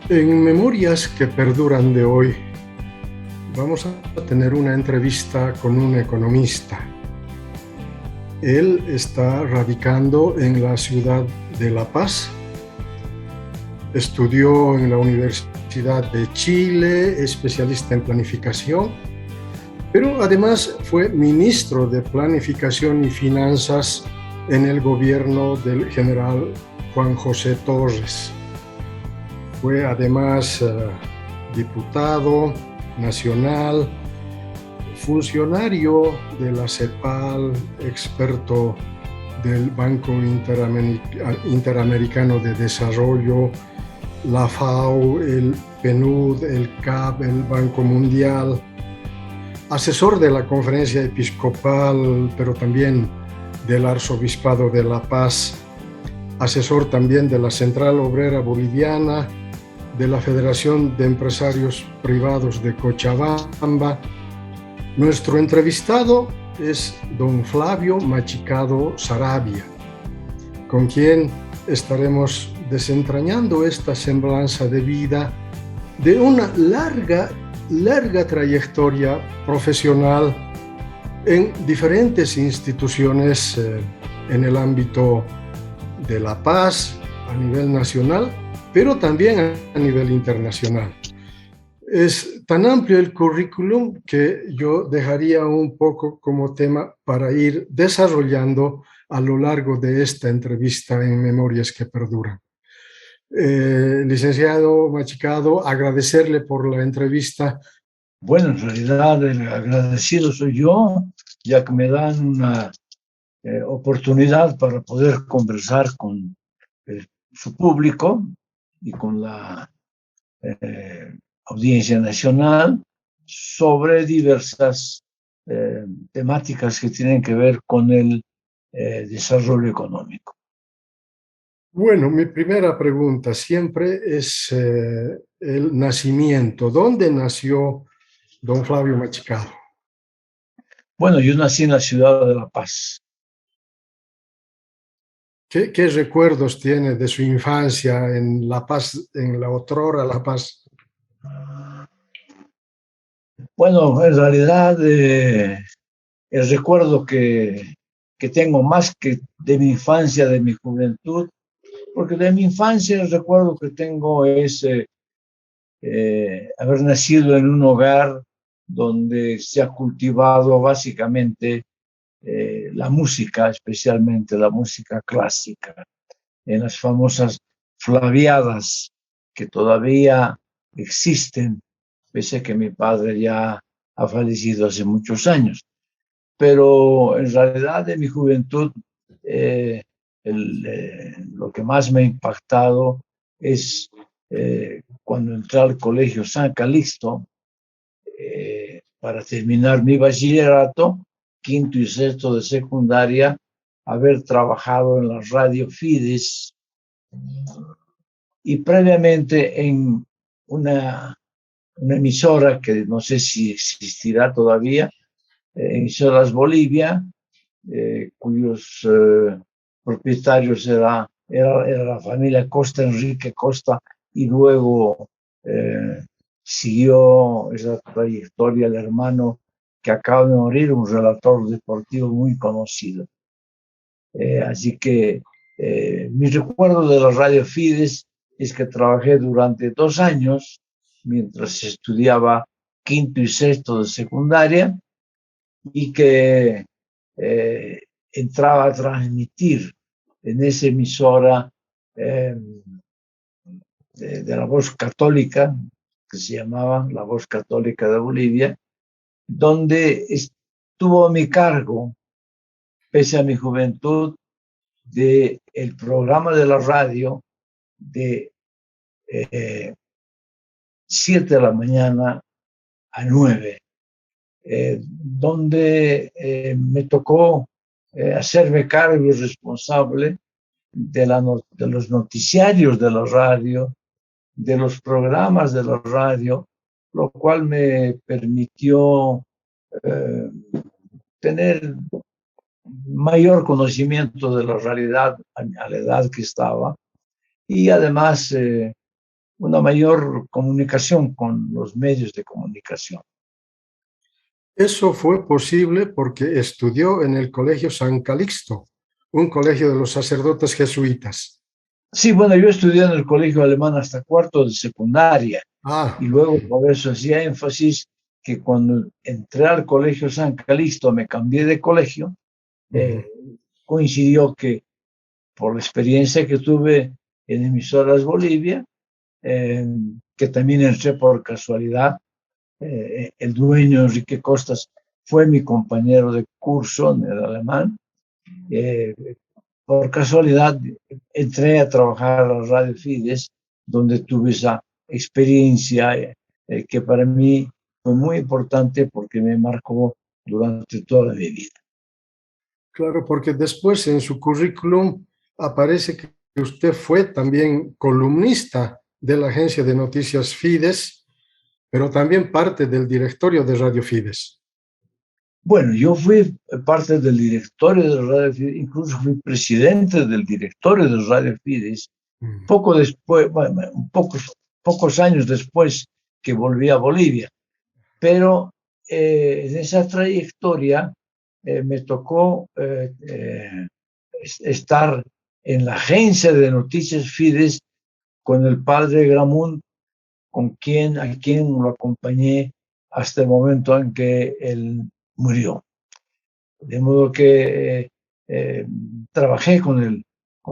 En Memorias que perduran de hoy, vamos a tener una entrevista con un economista. Él está radicando en la ciudad de La Paz. Estudió en la Universidad de Chile, especialista en planificación, pero además fue ministro de Planificación y Finanzas en el gobierno del general Juan José Torres. Fue además diputado nacional, funcionario de la CEPAL, experto del Banco Interamericano de Desarrollo, la FAO, el PNUD, el CAP, el Banco Mundial, asesor de la Conferencia Episcopal, pero también del Arzobispado de La Paz, asesor también de la Central Obrera Boliviana, de la Federación de Empresarios Privados de Cochabamba. Nuestro entrevistado es don Flavio Machicado Saravia, con quien estaremos desentrañando esta semblanza de vida de una larga trayectoria profesional en diferentes instituciones en el ámbito de la paz a nivel nacional, pero también a nivel internacional. Es tan amplio el currículum que yo dejaría un poco como tema para ir desarrollando a lo largo de esta entrevista en Memorias que Perduran. Licenciado Machicado, agradecerle por la entrevista. Bueno, en realidad el agradecido soy yo, ya que me dan una oportunidad para poder conversar con su público y con la audiencia nacional sobre diversas temáticas que tienen que ver con el desarrollo económico. Bueno, mi primera pregunta siempre es el nacimiento. ¿Dónde nació don Flavio Machicado? Bueno, yo nací en la ciudad de La Paz. ¿Qué recuerdos tiene de su infancia en La Paz, en la otrora La Paz? Bueno, en realidad el recuerdo que tengo más que de mi infancia, de mi juventud, porque de mi infancia el recuerdo que tengo es haber nacido en un hogar donde se ha cultivado básicamente la música, especialmente la música clásica, en las famosas flaviadas que todavía existen, pese a que mi padre ya ha fallecido hace muchos años. Pero en realidad de mi juventud lo que más me ha impactado es cuando entré al colegio San Calixto para terminar mi bachillerato, quinto y sexto de secundaria, haber trabajado en la radio Fides y previamente en una emisora que no sé si existirá todavía, Emisoras Bolivia, cuyos propietarios era la familia Costa, Enrique Costa, y luego siguió esa trayectoria el hermano que acaba de morir, un relator deportivo muy conocido. Así que mi recuerdo de la radio Fides es que trabajé durante 2 años mientras estudiaba quinto y sexto de secundaria y que entraba a transmitir en esa emisora de la Voz Católica, que se llamaba La Voz Católica de Bolivia, donde estuvo a mi cargo, pese a mi juventud, del programa de la radio de 7 de la mañana a 9, donde me tocó hacerme cargo y responsable de los noticiarios de la radio, de los programas de la radio, lo cual me permitió tener mayor conocimiento de la realidad a la edad que estaba y además una mayor comunicación con los medios de comunicación. Eso fue posible porque estudió en el Colegio San Calixto, un colegio de los sacerdotes jesuitas. Sí, bueno, yo estudié en el colegio alemán hasta cuarto de secundaria Ah, y luego por eso hacía énfasis que cuando entré al colegio San Calixto me cambié de colegio, ujú. coincidió que por la experiencia que tuve en Emisoras Bolivia, que también entré por casualidad, el dueño Enrique Costas fue mi compañero de curso en el alemán. Eh, por casualidad entré a trabajar a la Radio Fides, donde tuve esa experiencia que para mí fue muy importante porque me marcó durante toda mi vida. Claro, porque después en su currículum aparece que usted fue también columnista de la agencia de noticias Fides, pero también parte del directorio de Radio Fides. Bueno, yo fui parte del directorio de Radio Fides, incluso fui presidente del directorio de Radio Fides, Mm. poco después, bueno, pocos años después que volví a Bolivia. Pero en esa trayectoria me tocó estar en la agencia de noticias Fides con el padre Gramún, a quien lo acompañé hasta el momento en que él murió. De modo que trabajé con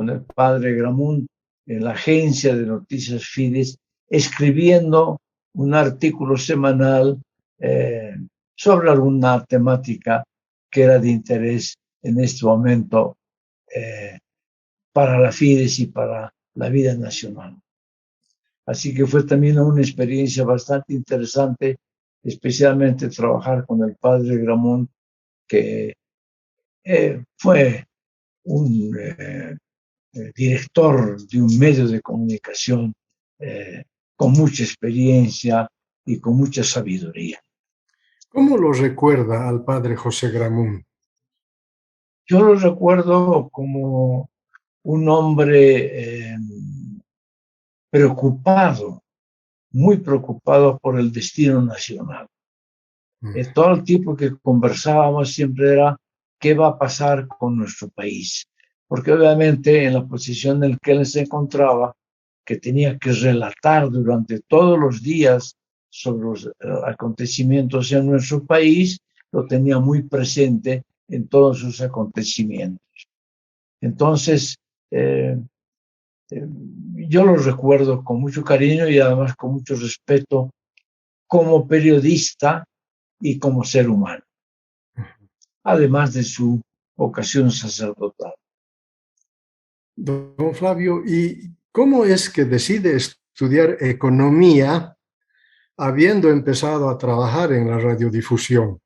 el padre Gramún en la agencia de noticias Fides, escribiendo un artículo semanal eh, sobre alguna temática que era de interés en este momento para la Fides y para la vida nacional. Así que fue también una experiencia bastante interesante, especialmente trabajar con el padre Gramón, que fue un director de un medio de comunicación con mucha experiencia y con mucha sabiduría. ¿Cómo lo recuerda al padre José Gramún? Yo lo recuerdo como un hombre preocupado, muy preocupado por el destino nacional. Todo el tiempo que conversábamos siempre era qué va a pasar con nuestro país, porque obviamente en la posición en la que él se encontraba, que tenía que relatar durante todos los días sobre los acontecimientos en nuestro país, lo tenía muy presente en todos sus acontecimientos. Entonces, yo lo recuerdo con mucho cariño y además con mucho respeto como periodista y como ser humano, además de su vocación sacerdotal. Don Flavio, ¿y cómo es que decide estudiar economía habiendo empezado a trabajar en la radiodifusión?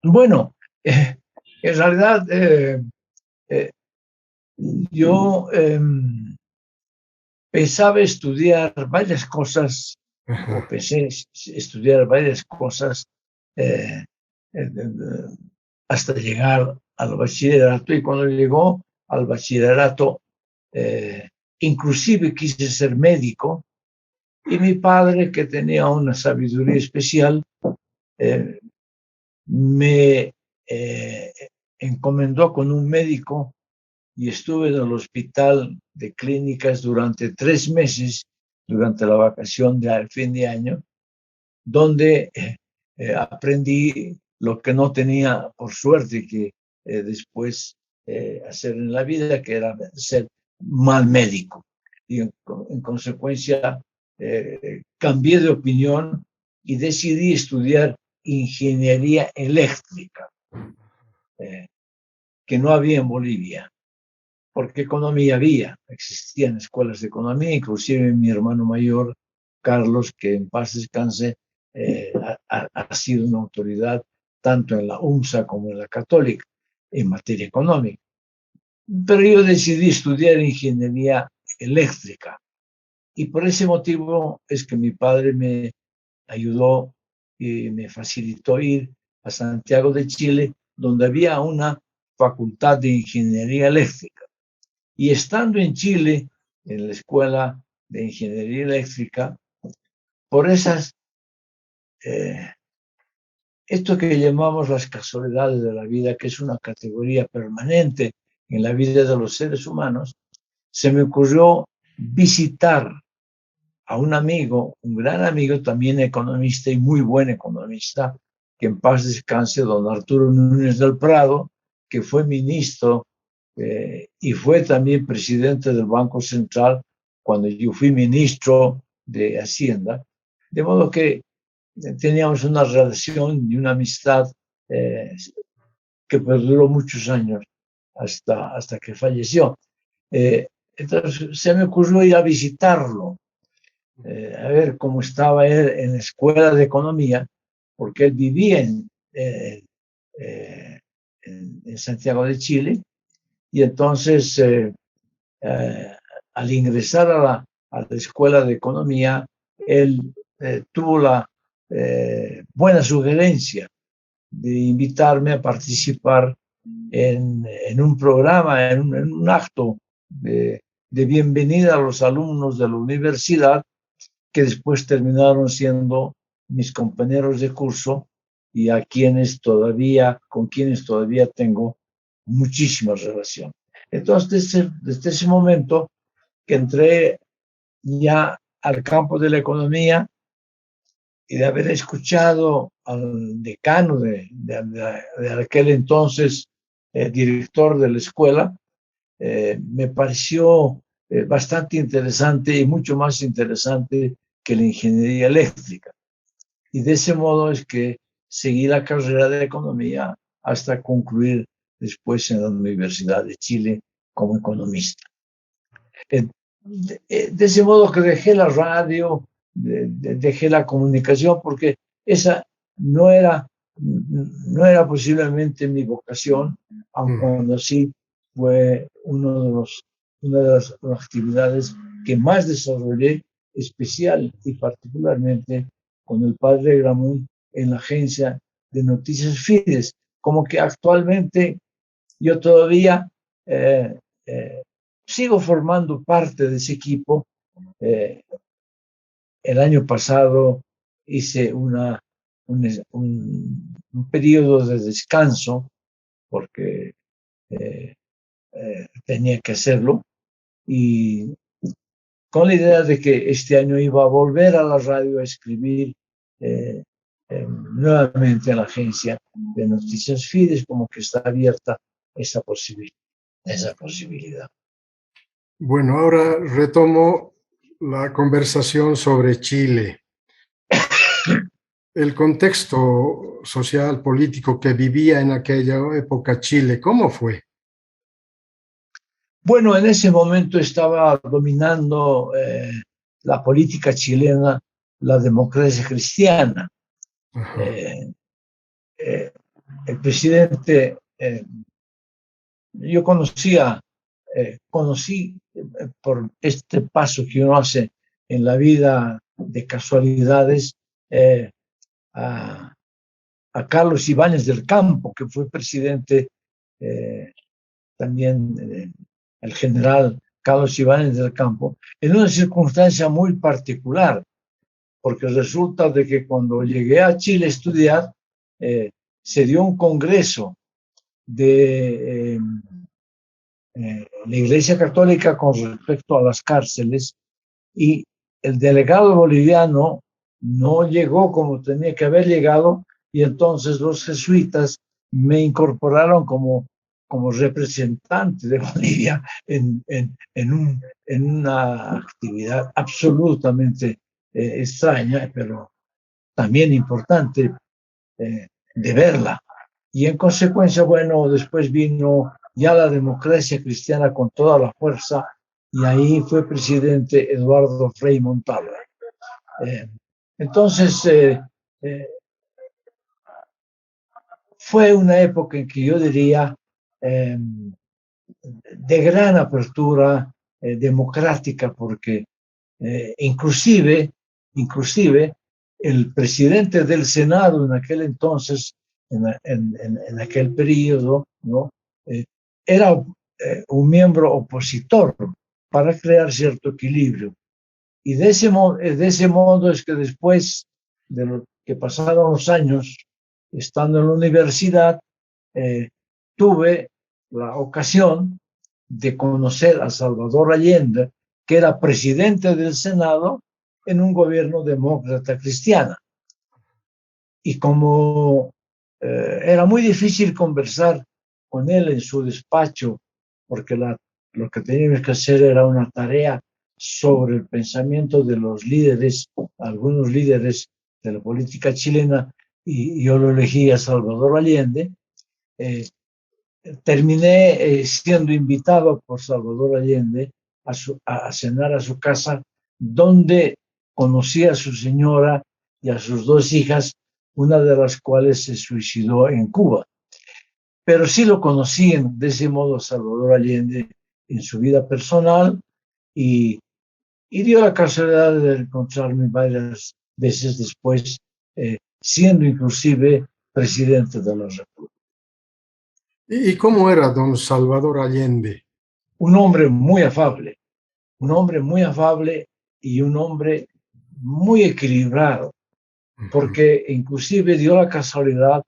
Bueno, en realidad yo pensaba estudiar varias cosas, o Ajá. pensé estudiar varias cosas eh, eh, hasta llegar al bachillerato, y cuando llegó al bachillerato, inclusive quise ser médico, y mi padre, que tenía una sabiduría especial, me encomendó con un médico y estuve en el hospital de clínicas durante 3 meses, durante la vacación de fin de año, donde aprendí lo que no tenía, por suerte, que después hacer en la vida, que era ser mal médico. Y en consecuencia cambié de opinión y decidí estudiar ingeniería eléctrica, que no había en Bolivia, porque economía había, existían escuelas de economía, inclusive mi hermano mayor, Carlos, que en paz descanse, ha sido una autoridad tanto en la UMSA como en la Católica en materia económica. Pero yo decidí estudiar ingeniería eléctrica y por ese motivo es que mi padre me ayudó y me facilitó ir a Santiago de Chile, donde había una facultad de ingeniería eléctrica. Y estando en Chile, en la escuela de ingeniería eléctrica por esas, esto que llamamos las casualidades de la vida, que es una categoría permanente en la vida de los seres humanos. Se me ocurrió visitar a un amigo, un gran amigo, también economista y muy buen economista, que en paz descanse, don Arturo Núñez del Prado, que fue ministro y fue también presidente del Banco Central cuando yo fui ministro de Hacienda. De modo que teníamos una relación y una amistad que perduró muchos años hasta que falleció. Entonces se me ocurrió ir a visitarlo, a ver cómo estaba él en la escuela de economía, porque él vivía en Santiago de Chile, y entonces al ingresar a la escuela de economía, él tuvo la buena sugerencia de invitarme a participar en un programa, en un acto de bienvenida a los alumnos de la universidad, que después terminaron siendo mis compañeros de curso y con quienes todavía tengo muchísima relación. Entonces, desde ese momento que entré ya al campo de la economía y de haber escuchado al decano de aquel entonces director de la escuela, me pareció bastante interesante y mucho más interesante que la ingeniería eléctrica. Y de ese modo es que seguí la carrera de economía hasta concluir después en la Universidad de Chile como economista. De ese modo que dejé la radio, dejé la comunicación, porque esa no era posiblemente mi vocación, aun cuando sí fue una de las actividades que más desarrollé, especial y particularmente con el padre Gramunt en la agencia de noticias Fides. Como que actualmente yo todavía sigo formando parte de ese equipo. El año pasado hice un periodo de descanso porque tenía que hacerlo, y con la idea de que este año iba a volver a la radio a escribir nuevamente en la agencia de noticias Fides, como que está abierta esa posibilidad. Bueno, ahora retomo la conversación sobre Chile. El contexto social, político que vivía en aquella época Chile, ¿cómo fue? Bueno, en ese momento estaba dominando la política chilena la democracia cristiana. El presidente, yo conocí por este paso que uno hace en la vida de casualidades a Carlos Ibáñez del Campo, que fue presidente también, el general Carlos Ibáñez del Campo, en una circunstancia muy particular, porque resulta de que cuando llegué a Chile a estudiar, se dio un congreso de la Iglesia Católica con respecto a las cárceles, y el delegado boliviano no llegó como tenía que haber llegado, y entonces los jesuitas me incorporaron como representante de Bolivia en una actividad absolutamente extraña, pero también importante de verla. Y en consecuencia, bueno, después vino ya la democracia cristiana con toda la fuerza, y ahí fue presidente Eduardo Frei Montalva. Entonces, fue una época en que yo diría de gran apertura democrática, porque inclusive el presidente del Senado en aquel entonces, en aquel periodo, ¿no? Era un miembro opositor, para crear cierto equilibrio. Y de ese modo es que después de lo que pasaron los años, estando en la universidad, tuve la ocasión de conocer a Salvador Allende, que era presidente del Senado en un gobierno demócrata cristiana. Y como era muy difícil conversar con él en su despacho, porque lo que teníamos que hacer era una tarea sobre el pensamiento de los líderes, algunos líderes de la política chilena, y yo lo elegí a Salvador Allende. Terminé siendo invitado por Salvador Allende a cenar a su casa, donde conocí a su señora y a sus dos hijas, una de las cuales se suicidó en Cuba. Pero sí lo conocí de ese modo a Salvador Allende en su vida personal, y dio la casualidad de encontrarme varias veces después, siendo inclusive presidente de la República. ¿Y cómo era don Salvador Allende? Un hombre muy afable, un hombre muy afable y un hombre muy equilibrado, porque inclusive dio la casualidad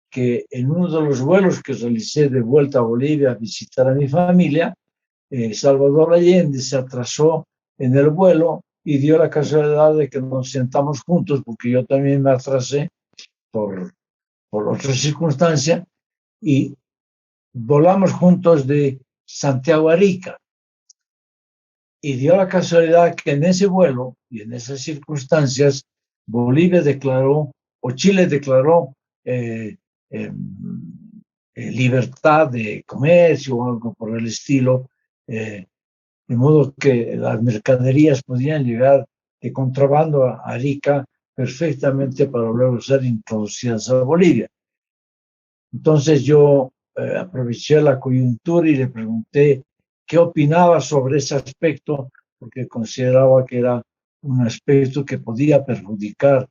que en uno de los vuelos que realicé de vuelta a Bolivia a visitar a mi familia, Salvador Allende se atrasó en el vuelo y dio la casualidad de que nos sentamos juntos, porque yo también me atrasé por otra circunstancia, y volamos juntos de Santiago a Arica. Y dio la casualidad que en ese vuelo y en esas circunstancias, Bolivia declaró, o Chile declaró, libertad de comercio o algo por el estilo, de modo que las mercaderías podían llegar de contrabando a Arica perfectamente para luego ser introducidas a Bolivia. Entonces yo aproveché la coyuntura y le pregunté qué opinaba sobre ese aspecto, porque consideraba que era un aspecto que podía perjudicar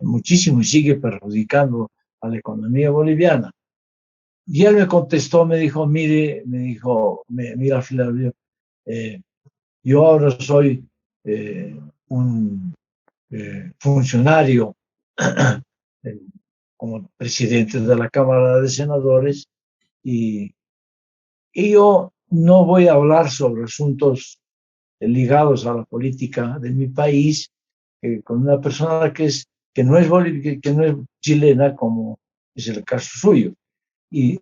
muchísimo y sigue perjudicando a la economía boliviana. Y él me contestó, me dijo, mira Flavio, yo ahora soy un funcionario como presidente de la Cámara de Senadores, y yo no voy a hablar sobre asuntos ligados a la política de mi país con una persona que no es chilena, como es el caso suyo. Y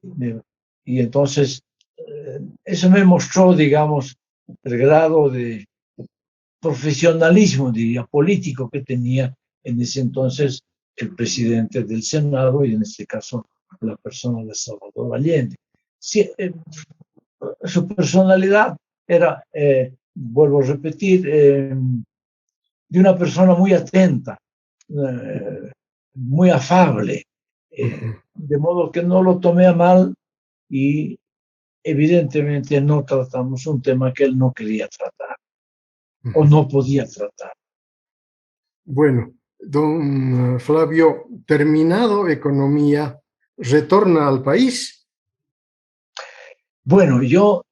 entonces eso me mostró, digamos, el grado de profesionalismo, diría, político que tenía en ese entonces el presidente del Senado, y en este caso la persona de Salvador Allende. Sí, su personalidad era, vuelvo a repetir, de una persona muy atenta, muy afable, de modo que no lo tomé a mal, y evidentemente no tratamos un tema que él no quería tratar o no podía tratar. Bueno, don Flavio, terminado economía, ¿retorna al país? Bueno, yo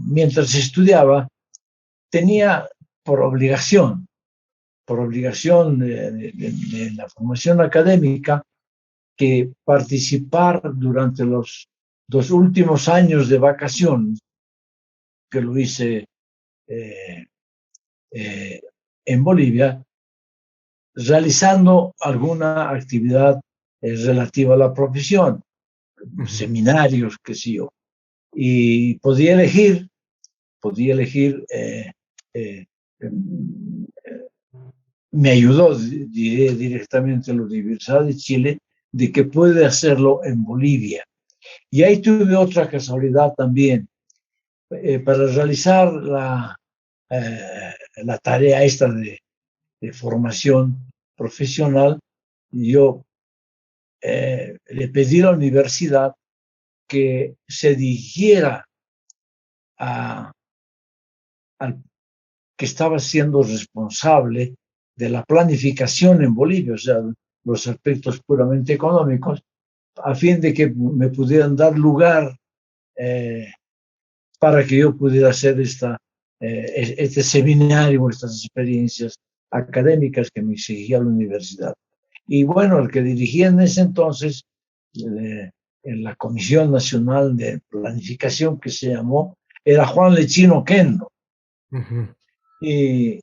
mientras estudiaba, tenía por obligación de la formación académica, que participar durante los 2 últimos años de vacaciones, que lo hice en Bolivia, realizando alguna actividad relativa a la profesión, seminarios, qué sé yo. Y podía elegir me ayudó directamente la Universidad de Chile, de que puede hacerlo en Bolivia. Y ahí tuve otra casualidad también. Para realizar la tarea esta de formación profesional, yo le pedí a la universidad que se dirigiera al que estaba siendo responsable de la planificación en Bolivia, o sea, los aspectos puramente económicos, a fin de que me pudieran dar lugar para que yo pudiera hacer esta este seminario, estas experiencias académicas que me exigía la universidad. Y bueno, el que dirigía en ese entonces en la Comisión Nacional de Planificación, que se llamó, era Juan Lechino Kendo. Y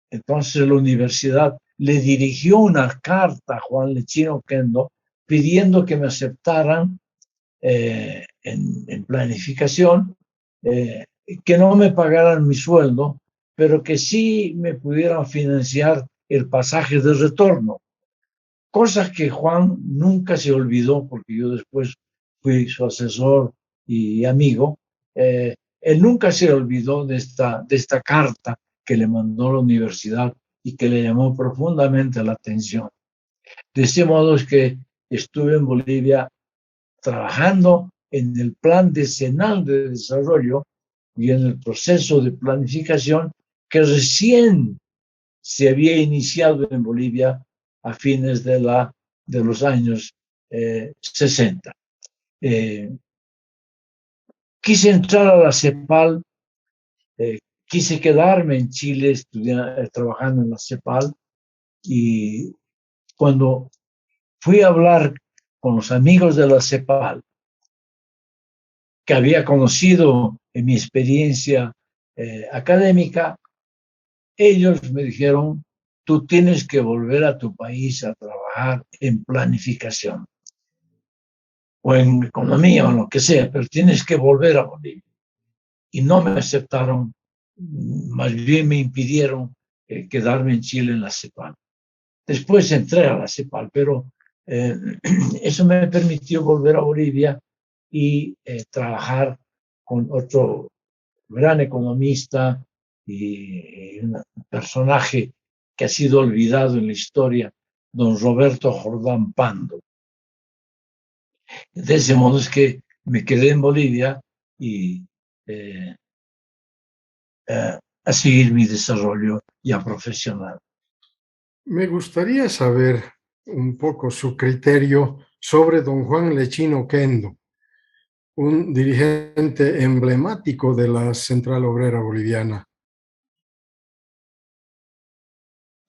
entonces la universidad le dirigió una carta a Juan Lechino Kendo pidiendo que me aceptaran en planificación, que no me pagaran mi sueldo, pero que sí me pudieran financiar el pasaje de retorno. Cosa que Juan nunca se olvidó, porque yo después fui su asesor y amigo. Él nunca se olvidó de esta carta que le mandó la universidad y que le llamó profundamente la atención. De ese modo es que estuve en Bolivia trabajando en el plan decenal de desarrollo y en el proceso de planificación que recién se había iniciado en Bolivia a fines de los años 60. Quise entrar a la CEPAL, quise quedarme en Chile trabajando en la CEPAL, y cuando fui a hablar con los amigos de la CEPAL, que había conocido en mi experiencia académica, ellos me dijeron: tú tienes que volver a tu país a trabajar en planificación o en economía o lo que sea, pero tienes que volver a Bolivia. Y no me aceptaron, más bien me impidieron quedarme en Chile en la CEPAL. Después entré a la CEPAL, pero eso me permitió volver a Bolivia y trabajar con otro gran economista y un personaje que ha sido olvidado en la historia, don Roberto Jordán Pando. De ese modo es que me quedé en Bolivia y a seguir mi desarrollo ya profesional. Me gustaría saber un poco su criterio sobre don Juan Lechino Kendo, un dirigente emblemático de la Central Obrera Boliviana.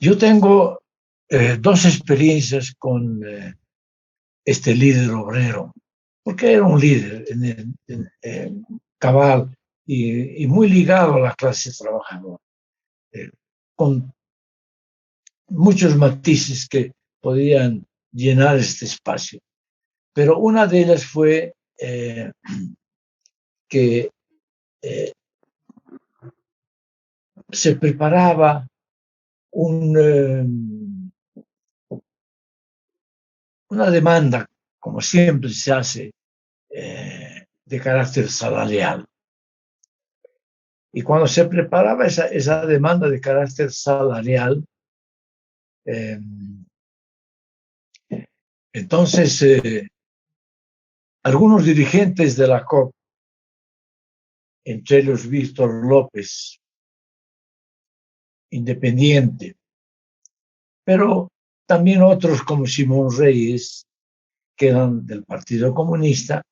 Yo tengo dos experiencias con este líder obrero, porque era un líder cabal y muy ligado a la clase trabajadora, con muchos matices que podían llenar este espacio. Pero una de ellas fue que se preparaba una demanda, como siempre se hace, de carácter salarial. Y cuando se preparaba esa demanda de carácter salarial, entonces algunos dirigentes de la COP, entre ellos Víctor López, independiente, pero también otros como Simón Reyes, que eran del Partido Comunista,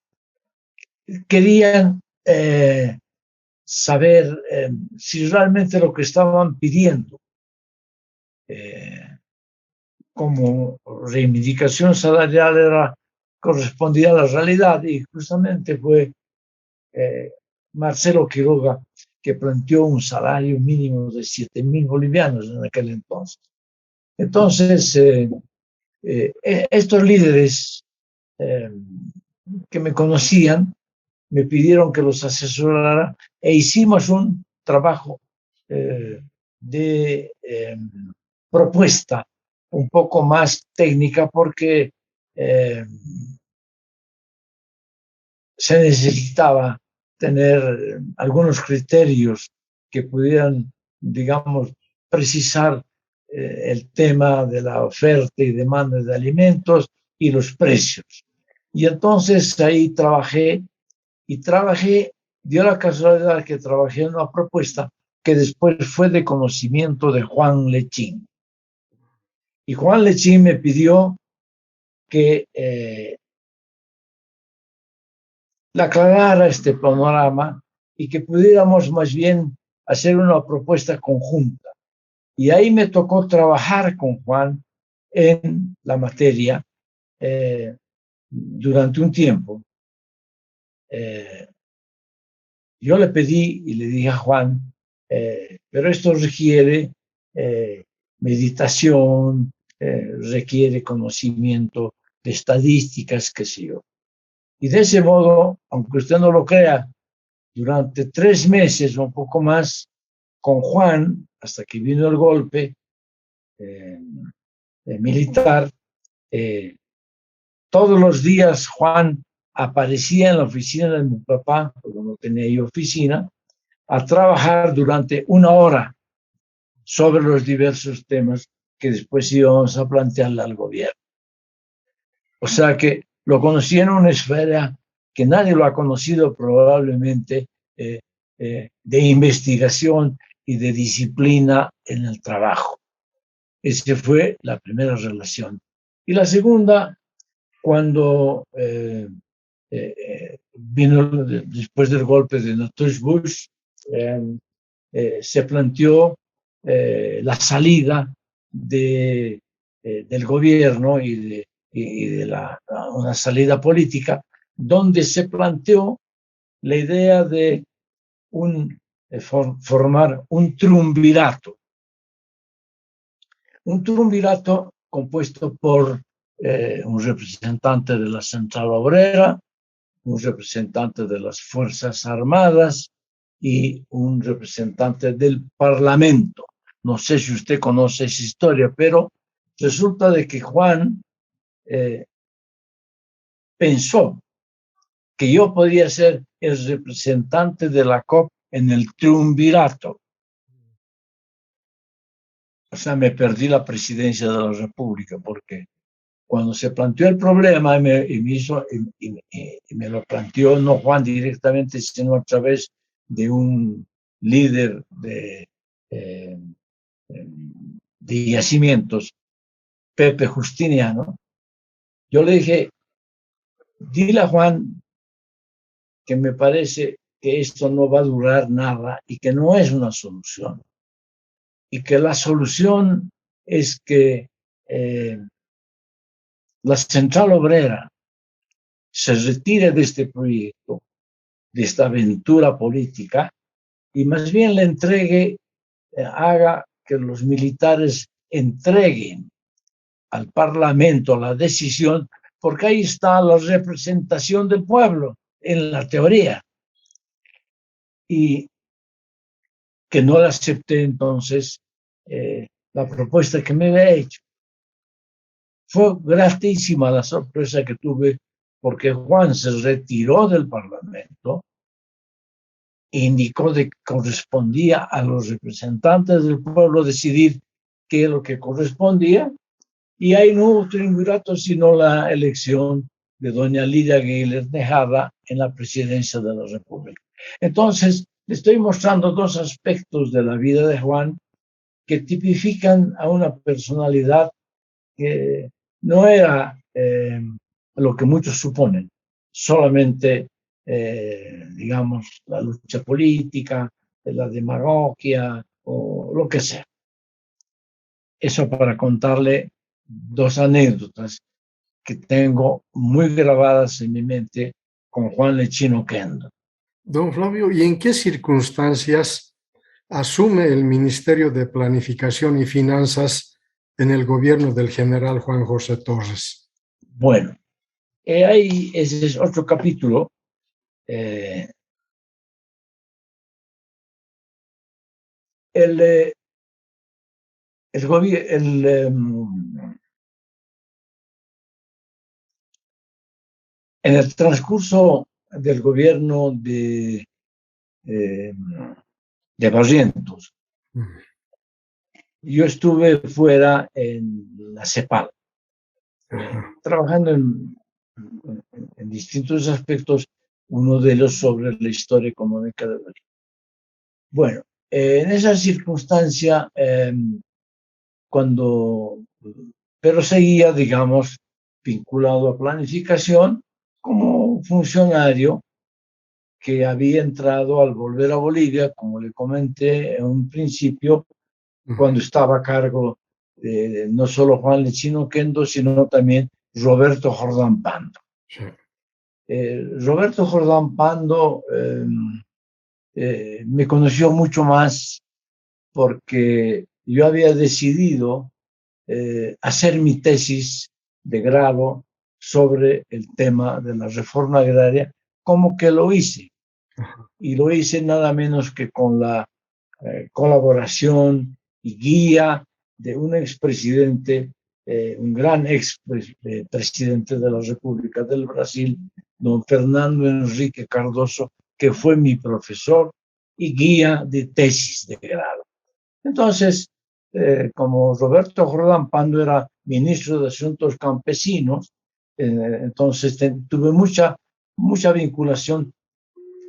querían saber si realmente lo que estaban pidiendo como reivindicación salarial correspondía a la realidad, y justamente fue Marcelo Quiroga que planteó un salario mínimo de 7.000 bolivianos en aquel entonces. Entonces, estos líderes que me conocían me pidieron que los asesorara e hicimos un trabajo de propuesta un poco más técnica, porque se necesitaba tener algunos criterios que pudieran, digamos, precisar el tema de la oferta y demanda de alimentos y los precios. Y entonces ahí trabajé, dio la casualidad que trabajé en una propuesta que después fue de conocimiento de Juan Lechín. Y Juan Lechín me pidió que le aclarara este panorama y que pudiéramos más bien hacer una propuesta conjunta. Y ahí me tocó trabajar con Juan en la materia durante un tiempo. Yo le pedí y le dije a Juan, pero esto requiere meditación, requiere conocimiento de estadísticas, qué sé yo. Y de ese modo, aunque usted no lo crea, durante 3 meses o un poco más, con Juan, hasta que vino el golpe militar, todos los días Juan aparecía en la oficina de mi papá, porque no tenía yo oficina, a trabajar durante 1 hora sobre los diversos temas que después íbamos a plantearle al gobierno. O sea que lo conocí en una esfera que nadie lo ha conocido probablemente, de investigación y de disciplina en el trabajo. Esa fue la primera relación. Y la segunda, cuando vino después del golpe de George Bush, se planteó la salida del gobierno y de una salida política, donde se planteó la idea de formar un triunvirato. Un triunvirato compuesto por un representante de la Central Obrera, un representante de las Fuerzas Armadas y un representante del Parlamento. No sé si usted conoce esa historia, pero resulta de que Juan pensó que yo podía ser el representante de la COP en el triunvirato. O sea, me perdí la presidencia de la República, porque cuando se planteó el problema y me lo planteó no Juan directamente, sino a través de un líder de yacimientos, Pepe Justiniano, yo le dije, dile a Juan que me parece que esto no va a durar nada y que no es una solución. Y que la solución es que la Central Obrera se retire de este proyecto, de esta aventura política, y más bien le entregue, haga que los militares entreguen al Parlamento la decisión, porque ahí está la representación del pueblo, en la teoría. Y que no le acepté entonces la propuesta que me había hecho. Fue gratísima la sorpresa que tuve, porque Juan se retiró del Parlamento e indicó que correspondía a los representantes del pueblo decidir qué es lo que correspondía, y ahí no hubo triunvirato sino la elección de doña Lidia Guiller Tejada en la presidencia de la República. Entonces, le estoy mostrando 2 aspectos de la vida de Juan que tipifican a una personalidad que no era lo que muchos suponen, solamente, digamos, la lucha política, la demagogia o lo que sea. Eso para contarle 2 anécdotas que tengo muy grabadas en mi mente con Juan Lechino Kendo. Don Flavio, ¿y en qué circunstancias asume el Ministerio de Planificación y Finanzas en el gobierno del general Juan José Torres? Bueno, ahí ese es otro capítulo. En el transcurso del gobierno de Barrientos, yo estuve fuera en la CEPAL, trabajando en distintos aspectos, uno de ellos sobre la historia económica de Bolivia. Bueno, en esa circunstancia, pero seguía, digamos, vinculado a planificación como funcionario que había entrado al volver a Bolivia, como le comenté en un principio, cuando estaba a cargo de no solo Juan Lechino Oquendo, sino también Roberto Jordán Pando. Sí. Roberto Jordán Pando me conoció mucho más porque yo había decidido hacer mi tesis de grado sobre el tema de la reforma agraria, como que lo hice. Y lo hice nada menos que con la colaboración y guía de un expresidente, un gran expresidente de la República del Brasil, don Fernando Henrique Cardoso, que fue mi profesor y guía de tesis de grado. Entonces, como Roberto Jordán Pando era ministro de Asuntos Campesinos, entonces tuve mucha vinculación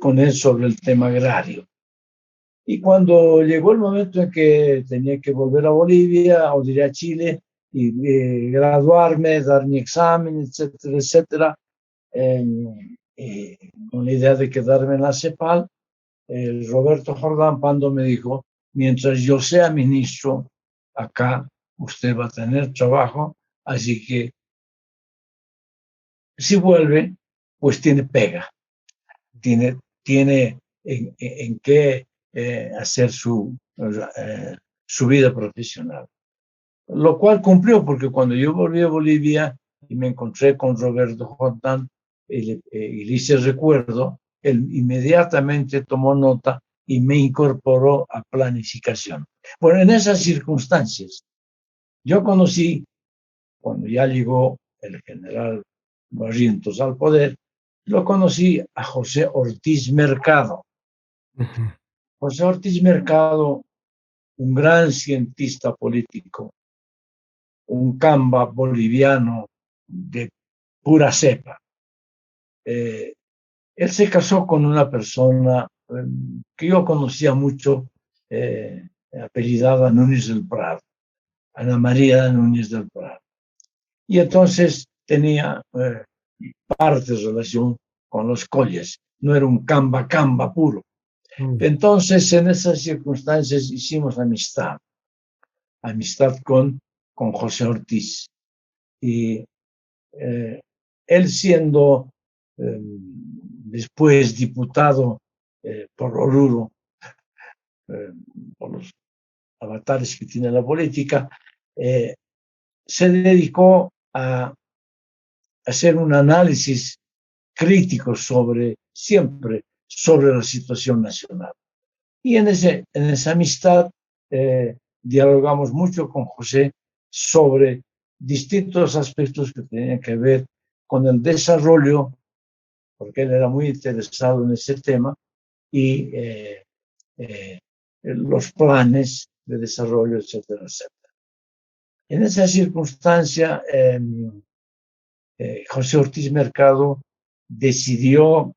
con él sobre el tema agrario. Y cuando llegó el momento en que tenía que volver a Bolivia o ir a Chile y graduarme, dar mi examen, etcétera, etcétera, con la idea de quedarme en la CEPAL, Roberto Jordán Pando me dijo: mientras yo sea ministro, acá usted va a tener trabajo, así que si vuelve, pues tiene pega, tiene en qué hacer su vida profesional. Lo cual cumplió, porque cuando yo volví a Bolivia y me encontré con Roberto Jordán y le hice recuerdo, él inmediatamente tomó nota y me incorporó a planificación. Bueno, en esas circunstancias, yo conocí, cuando ya llegó el general Barrientos al poder, lo conocí a José Ortiz Mercado. José Ortiz Mercado, un gran cientista político, un camba boliviano de pura cepa. Él se casó con una persona que yo conocía mucho, apellidada Núñez del Prado, Ana María Núñez del Prado. Y entonces tenía parte de relación con los colles, no era un camba puro. Entonces, en esas circunstancias hicimos amistad con José Ortiz. Y él siendo después diputado por Oruro, por los avatares que tiene la política, se dedicó a hacer un análisis crítico siempre sobre la situación nacional. Y en esa amistad dialogamos mucho con José sobre distintos aspectos que tenían que ver con el desarrollo, porque él era muy interesado en ese tema, y los planes de desarrollo, etcétera, etcétera. En esa circunstancia, José Ortiz Mercado decidió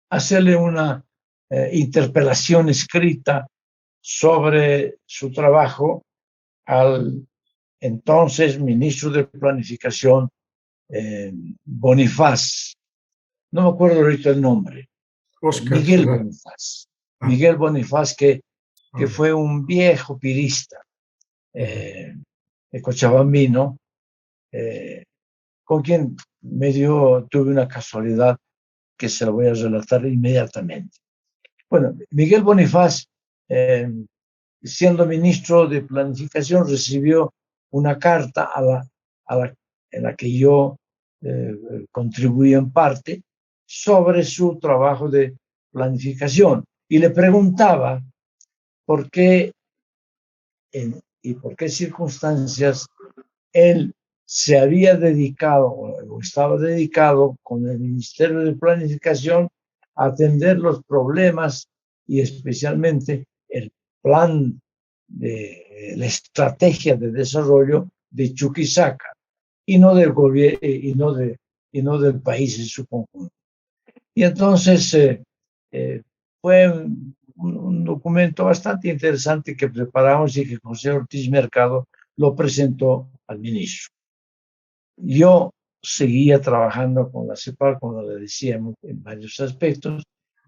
hacerle una interpelación escrita sobre su trabajo al entonces ministro de Planificación, Bonifaz. No me acuerdo ahorita el nombre. Miguel Bonifaz. Miguel Bonifaz, que fue un viejo pirista cochabambino, con quien tuve una casualidad que se la voy a relatar inmediatamente. Bueno, Miguel Bonifaz, siendo ministro de Planificación, recibió una carta en la que yo contribuí en parte sobre su trabajo de planificación, y le preguntaba por qué y por qué circunstancias él se había dedicado o estaba dedicado con el Ministerio de Planificación a atender los problemas y especialmente el plan de la estrategia de desarrollo de Chuquisaca y no del gobierno y no del país en su conjunto. Y entonces fue un documento bastante interesante que preparamos y que José Ortiz Mercado lo presentó al ministro. Yo seguía trabajando con la CEPAL, como le decíamos, en varios aspectos,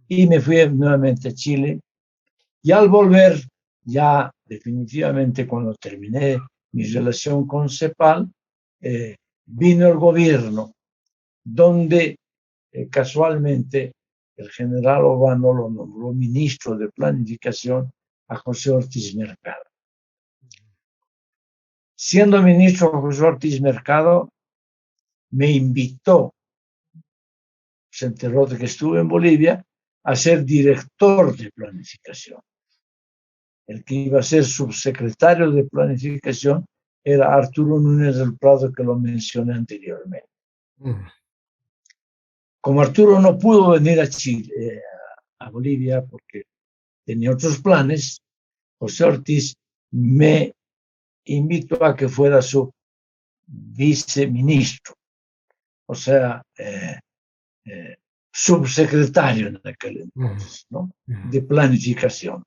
y me fui nuevamente a Chile. Y al volver, ya definitivamente cuando terminé mi relación con CEPAL, vino el gobierno, donde casualmente el general Obando lo nombró ministro de Planificación a José Ortiz Mercado. Siendo ministro José Ortiz Mercado, me invitó, se enteró de que estuve en Bolivia, a ser director de planificación. El que iba a ser subsecretario de planificación era Arturo Núñez del Prado, que lo mencioné anteriormente. Como Arturo no pudo venir a Chile, a Bolivia, porque tenía otros planes, José Ortiz me invitó a que fuera su viceministro, o sea, subsecretario en aquel entonces, ¿no? De planificación.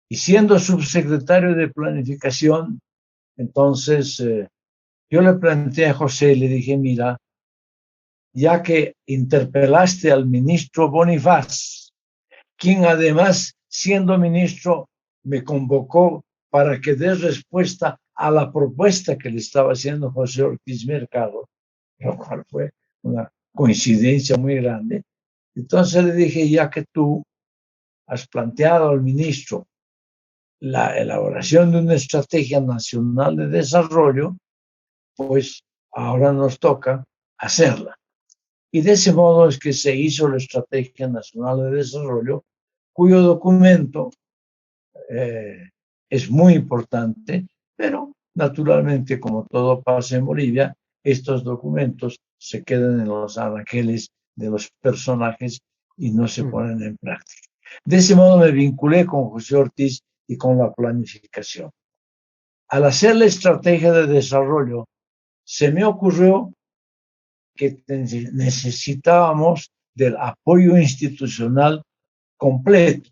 Y siendo subsecretario de planificación, entonces yo le planteé a José, le dije, mira, ya que interpelaste al ministro Bonifaz, quien además, siendo ministro, me convocó para que dé respuesta a la propuesta que le estaba haciendo José Ortiz Mercado, lo cual fue una coincidencia muy grande. Entonces le dije, ya que tú has planteado al ministro la elaboración de una estrategia nacional de desarrollo, pues ahora nos toca hacerla. Y de ese modo es que se hizo la Estrategia Nacional de Desarrollo, cuyo documento es muy importante, pero naturalmente, como todo pasa en Bolivia, estos documentos se quedan en los anaqueles de los personajes y no se ponen en práctica. De ese modo me vinculé con José Ortiz y con la planificación. Al hacer la estrategia de desarrollo, se me ocurrió que necesitábamos del apoyo institucional completo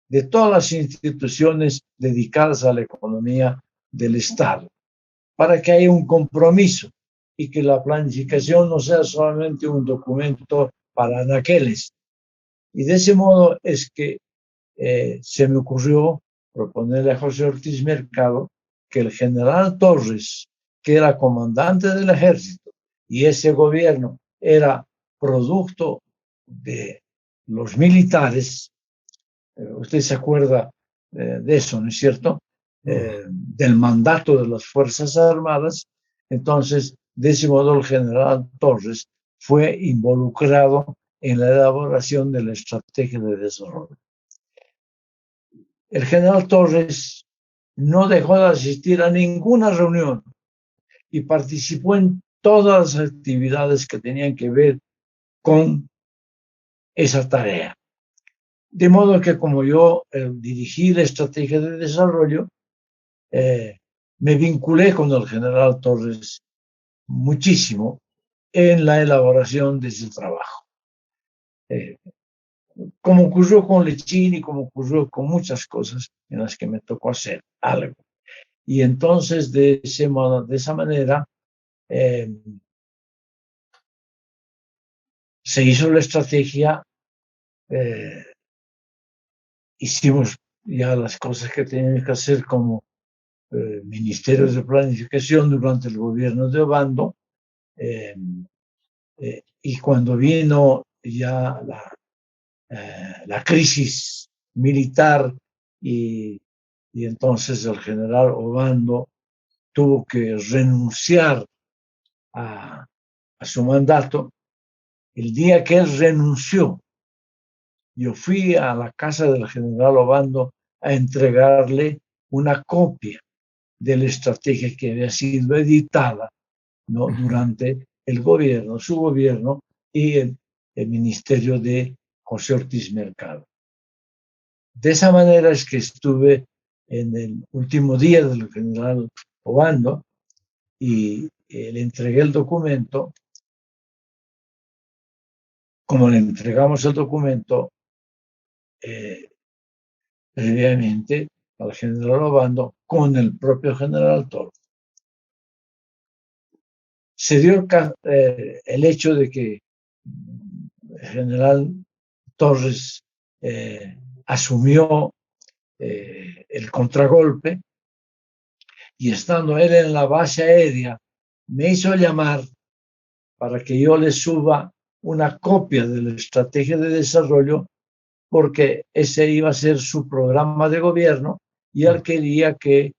de todas las instituciones dedicadas a la economía del Estado, para que haya un compromiso y que la planificación no sea solamente un documento para anaqueles. Y de ese modo es que se me ocurrió proponerle a José Ortiz Mercado que el general Torres, que era comandante del ejército, y ese gobierno era producto de los militares, usted se acuerda de eso, ¿no es cierto? Del mandato de las Fuerzas Armadas. Entonces, de ese modo, el general Torres fue involucrado en la elaboración de la estrategia de desarrollo. El general Torres no dejó de asistir a ninguna reunión y participó en todas las actividades que tenían que ver con esa tarea. De modo que como yo dirigí la estrategia de desarrollo, me vinculé con el general Torres muchísimo en la elaboración de ese trabajo. Como ocurrió con Lechín y como ocurrió con muchas cosas en las que me tocó hacer algo. Y entonces de esa manera se hizo la estrategia, hicimos ya las cosas que teníamos que hacer como ministerios de planificación durante el gobierno de Obando, y cuando vino ya la crisis militar y entonces el general Obando tuvo que renunciar a su mandato. El día que él renunció, yo fui a la casa del general Obando a entregarle una copia de la estrategia que había sido editada, ¿no? Durante el gobierno, su gobierno y el ministerio de José Ortiz Mercado. De esa manera es que estuve en el último día del general Obando y le entregué el documento. Como le entregamos el documento, previamente al general Obando con el propio general Torres. se dio el hecho de que el general Torres asumió el contragolpe, y estando él en la base aérea, me hizo llamar para que yo le suba una copia de la estrategia de desarrollo, porque ese iba a ser su programa de gobierno, y él quería que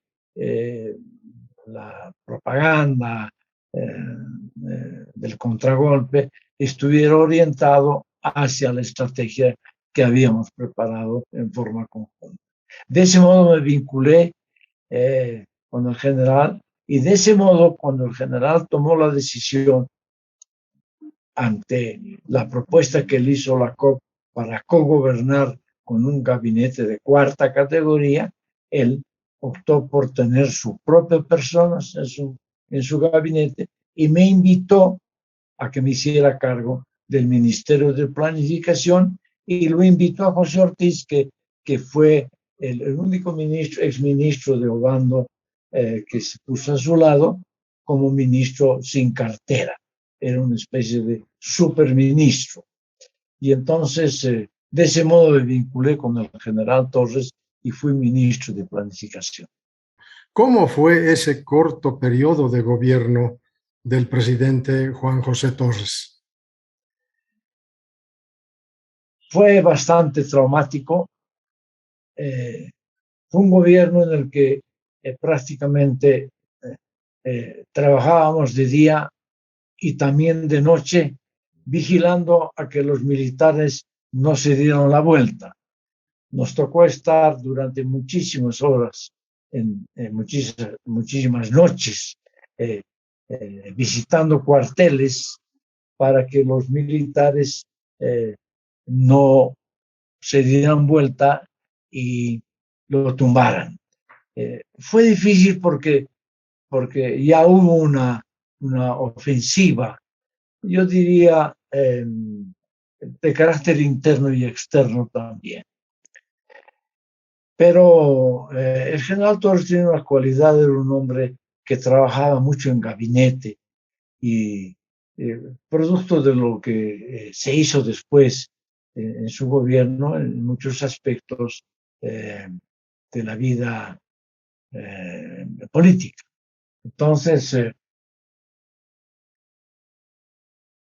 la propaganda del contragolpe estuviera orientado hacia la estrategia que habíamos preparado en forma conjunta. De ese modo me vinculé con el general, y de ese modo, cuando el general tomó la decisión ante la propuesta que él hizo la COP para cogobernar con un gabinete de cuarta categoría, él optó por tener su propia persona en su gabinete, y me invitó a que me hiciera cargo del Ministerio de Planificación, y lo invitó a José Ortiz, que fue el único exministro de Obando que se puso a su lado como ministro sin cartera. Era una especie de superministro. Y entonces, de ese modo me vinculé con el general Torres y fui ministro de Planificación. ¿Cómo fue ese corto periodo de gobierno del presidente Juan José Torres? Fue bastante traumático. Fue un gobierno en el que prácticamente trabajábamos de día y también de noche, vigilando a que los militares no se dieran la vuelta. Nos tocó estar durante muchísimas horas, muchísimas noches, visitando cuarteles para que los militares no se dieran vuelta y lo tumbaran. Fue difícil porque ya hubo una ofensiva, yo diría, de carácter interno y externo también. Pero el general Torres tiene una cualidad, era un hombre que trabajaba mucho en gabinete, y producto de lo que se hizo después en su gobierno, en muchos aspectos de la vida política. Entonces,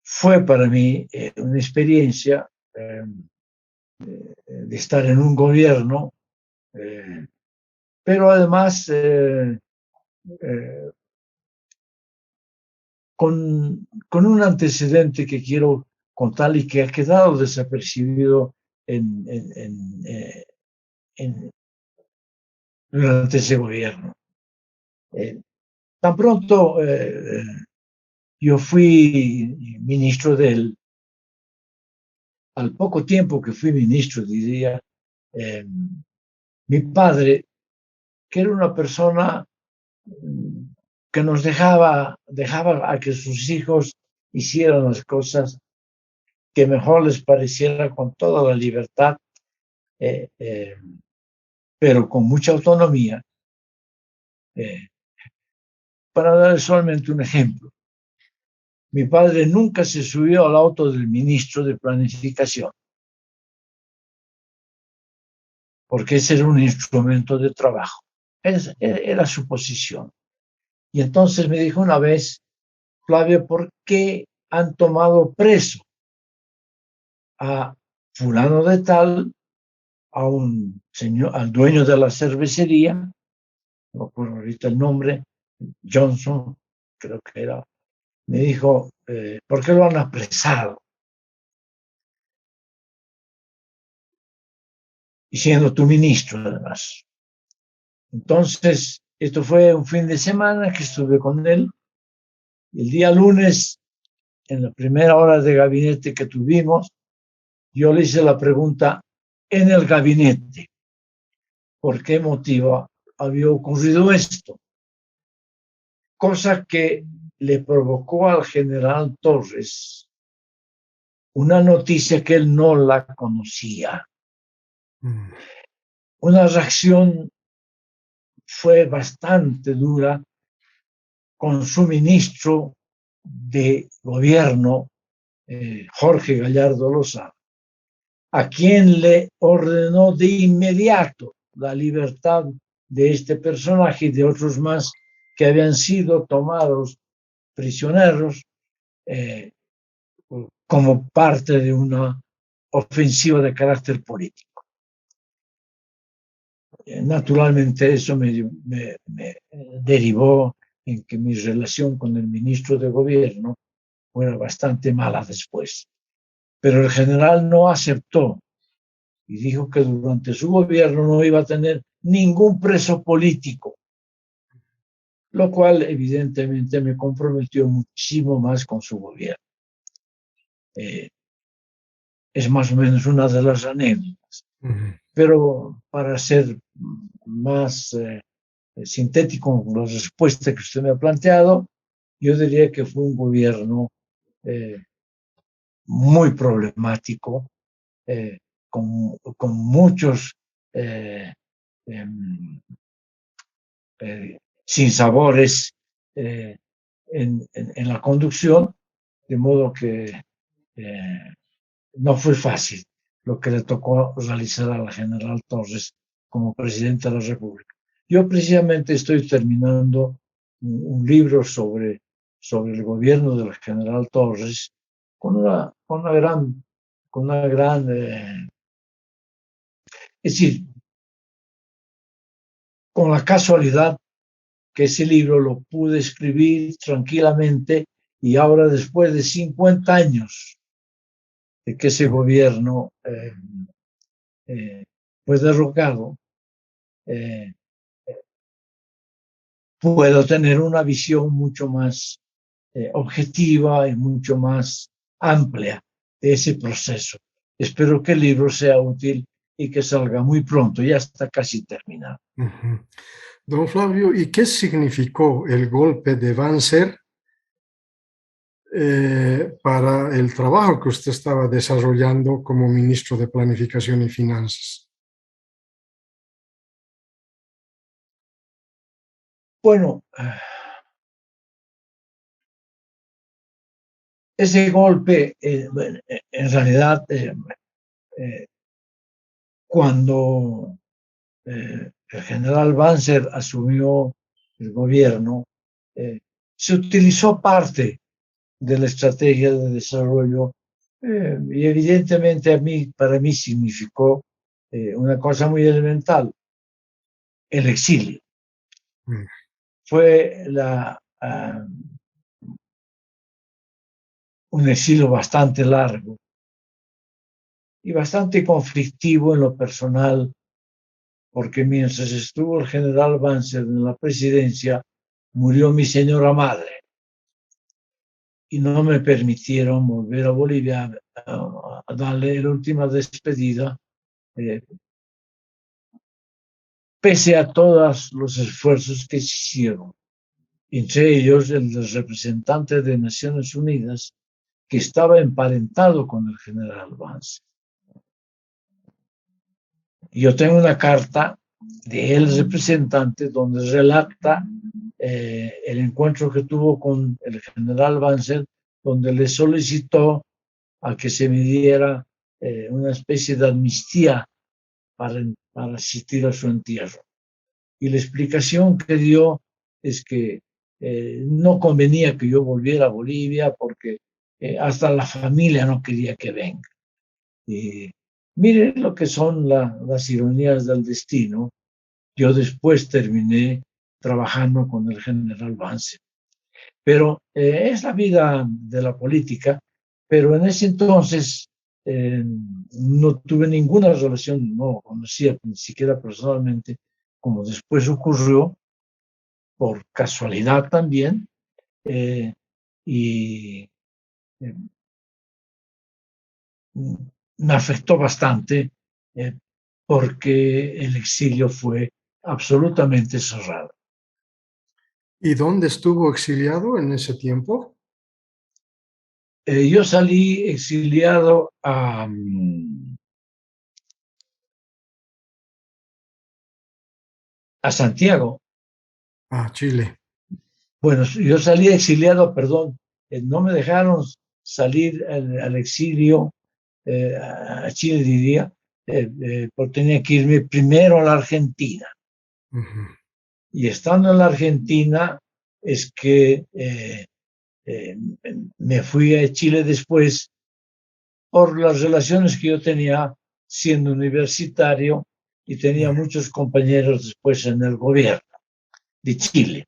fue para mí una experiencia de estar en un gobierno, pero además con un antecedente que quiero contar y que ha quedado desapercibido durante ese gobierno. Tan pronto yo fui ministro de él, al poco tiempo que fui ministro, diría, mi padre, que era una persona que nos dejaba a que sus hijos hicieran las cosas que mejor les pareciera, con toda la libertad, pero con mucha autonomía. Para dar solamente un ejemplo, mi padre nunca se subió al auto del ministro de Planificación, porque ese era un instrumento de trabajo. Era su posición. Y entonces me dijo una vez: Flavio, ¿por qué han tomado preso a fulano de tal, a un señor, al dueño de la cervecería, no recuerdo ahorita el nombre, Johnson, creo que era? Me dijo, ¿por qué lo han apresado? Y siendo tu ministro, además. Entonces, esto fue un fin de semana que estuve con él. El día lunes, en la primera hora de gabinete que tuvimos, yo le hice la pregunta en el gabinete: ¿por qué motivo había ocurrido esto? Cosa que le provocó al general Torres una noticia que él no la conocía. Una reacción fue bastante dura con su ministro, de gobierno, Jorge Gallardo Lozada, a quien le ordenó de inmediato la libertad de este personaje y de otros más que habían sido tomados prisioneros como parte de una ofensiva de carácter político. Naturalmente eso me derivó en que mi relación con el ministro de gobierno fuera bastante mala después. Pero el general no aceptó y dijo que durante su gobierno no iba a tener ningún preso político, lo cual evidentemente me comprometió muchísimo más con su gobierno. Es más o menos una de las anécdotas. Pero para ser más sintético con la respuesta que usted me ha planteado, yo diría que fue un gobierno muy problemático, con muchos sinsabores en la conducción, de modo que no fue fácil lo que le tocó realizar a la general Torres como presidente de la República. Yo precisamente estoy terminando un libro sobre el gobierno del general Torres con una gran es decir, con la casualidad que ese libro lo pude escribir tranquilamente y ahora después de 50 años de que ese gobierno fue derrocado, puedo tener una visión mucho más objetiva y mucho más amplia de ese proceso. Espero que el libro sea útil y que salga muy pronto, ya está casi terminado. Don Flavio, ¿y qué significó el golpe de Banzer para el trabajo que usted estaba desarrollando como ministro de Planificación y Finanzas? Bueno, ese golpe, en realidad, cuando el general Banzer asumió el gobierno, se utilizó parte de la estrategia de desarrollo y evidentemente para mí significó una cosa muy elemental, el exilio. Fue un exilio bastante largo y bastante conflictivo en lo personal, porque mientras estuvo el general Banzer en la presidencia, murió mi señora madre y no me permitieron volver a Bolivia a darle la última despedida, pese a todos los esfuerzos que se hicieron, entre ellos el del representante de Naciones Unidas, que estaba emparentado con el general Banzer. Yo tengo una carta del representante donde relata el encuentro que tuvo con el general Banzer, donde le solicitó a que se me diera una especie de amnistía para asistir a su entierro. Y la explicación que dio es que no convenía que yo volviera a Bolivia porque hasta la familia no quería que venga. Miren lo que son las ironías del destino. Yo después terminé trabajando con el general Banzer. Pero es la vida de la política, pero en ese entonces no tuve ninguna relación, no conocía ni siquiera personalmente, como después ocurrió, por casualidad también, y me afectó bastante porque el exilio fue absolutamente cerrado. ¿Y dónde estuvo exiliado en ese tiempo? Yo salí exiliado a Santiago. A Chile. Bueno, yo salí exiliado, perdón, no me dejaron salir al exilio, a Chile diría, porque tenía que irme primero a la Argentina. Y estando en la Argentina es que me fui a Chile después por las relaciones que yo tenía siendo universitario y tenía muchos compañeros después en el gobierno de Chile.